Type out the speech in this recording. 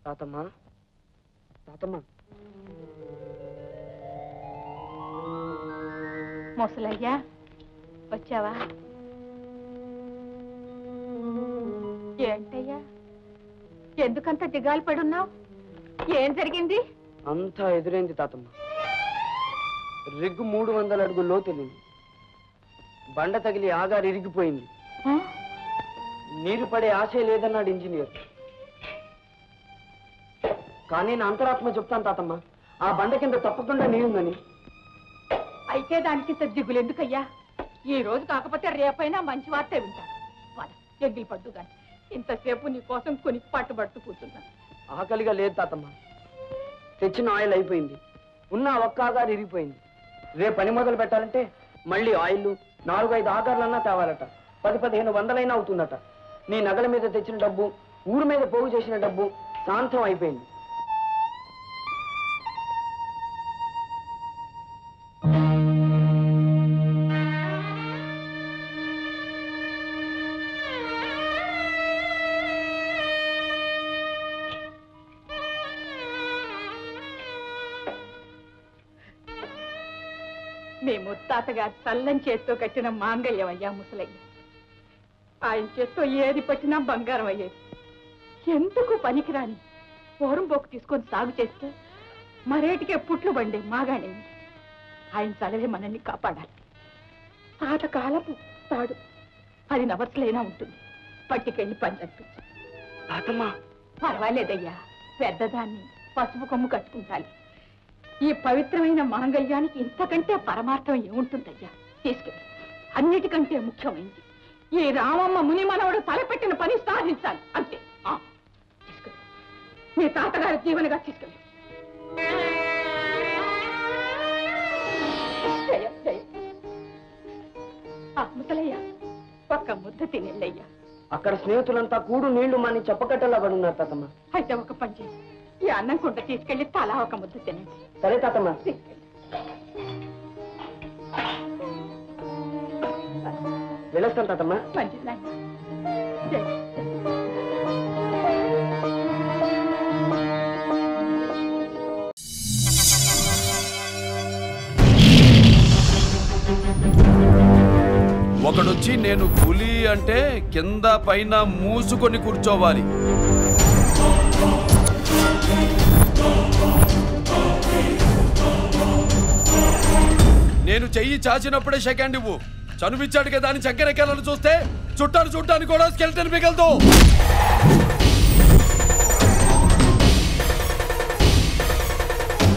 తాతమ్మ తాతమ్మ ముసలయ్యా వచ్చావా? ఏంటయ్యా ఎందుకంత దిగాలు పడున్నావు? ఏం జరిగింది? అంతా ఎదురైంది తాతమ్మ. రిగ్గు 300 అడుగుల్లో తెలియదు. బండ తగిలి ఆగారు ఇరిగిపోయింది. నీరు పడే ఆశే లేదన్నాడు ఇంజనీర్. కానీ నా అంతరాత్మ చెప్తాను తాతమ్మ, ఆ బండ కింద తప్పకుండా నీరుందని. అయితే దానికి దిగులు ఎందుకయ్యా? ఈ రోజు కాకపోతే రేపైనా మంచి వార్తే వింటాను. ఎగ్గిలి పడ్డు గాని ఇంతసేపు నీ కోసం కొనికి పట్టుబడుతూ కూర్చున్నా. ఆకలిగా లేదు తాతమ్మ. తెచ్చిన ఆయిల్ అయిపోయింది. ఉన్న ఒక్క ఆగారు ఇరిగిపోయింది. రేపు పని మొదలు పెట్టాలంటే మళ్ళీ ఆయిల్ 4-5 ఆగార్లన్నా తేవాలట. 10-15 వందలైనా అవుతుందట. నీ నగల మీద తెచ్చిన డబ్బు, ఊరు మీద పోగు చేసిన డబ్బు శాంతం అయిపోయింది. మీ ముత్తాతగారు చల్లని చేత్తో కట్టిన మాంగళ్యం అయ్యా ముసలయ్య. ఆయన చేత్తో ఏది పట్టినా బంగారం అయ్యేది. ఎందుకు పనికిరాని పూరం పోకు తీసుకొని సాగు చేస్తే మరేటికే పుట్లు బండే మాగానే. ఆయన చలవే మనల్ని కాపాడాలి. తాతకాలపు తాడు 10 నవర్సులైనా ఉంటుంది. పట్టికెళ్ళి పని కనిపించు. పర్వాలేదయ్యా, పెద్దదాన్ని పసుపు కొమ్ము కట్టుకుంటాలి. ఈ పవిత్రమైన మాంగళ్యానికి ఇంతకంటే పరమార్థం ఏముంటుందయ్యా? తీసుకెళ్ళి. అన్నిటికంటే ముఖ్యమైంది ఈ రామమ్మ ముని మనవడు తలపెట్టిన పని సాధించాలి అంతే. తీసుకెళ్ళి మీ తాతగారి జీవనగా తీసుకెళ్ళి. ముసలయ్యా ఒక్క ముద్ద తినేళ్ళయ్యా. అక్కడ స్నేహితులంతా కూడు నీళ్లు మాని చెప్పకట్టలా పడున్నారు తాతమ్మ. అయితే ఒక పని చేసి ఈ అన్నం కుంట తీసుకెళ్లి తలా ఒక ముద్ద తినండి. సరే తాతమ్మ. వెళ్ళొస్తాను తాతమ్మ. మంచిది నాయన. ఒకడొచ్చి నేను పులి అంటే కింద పైన మూసుకొని కూర్చోవాలి. నేను చెయ్యి చాచినప్పుడే సెకండ్ ఇవ్వు. చనువిచ్చాడు కదా అని చక్కెరెక్కాలను చూస్తే చుట్టాను చూడటానికి కూడా స్కెల్టన్ మిగలదు.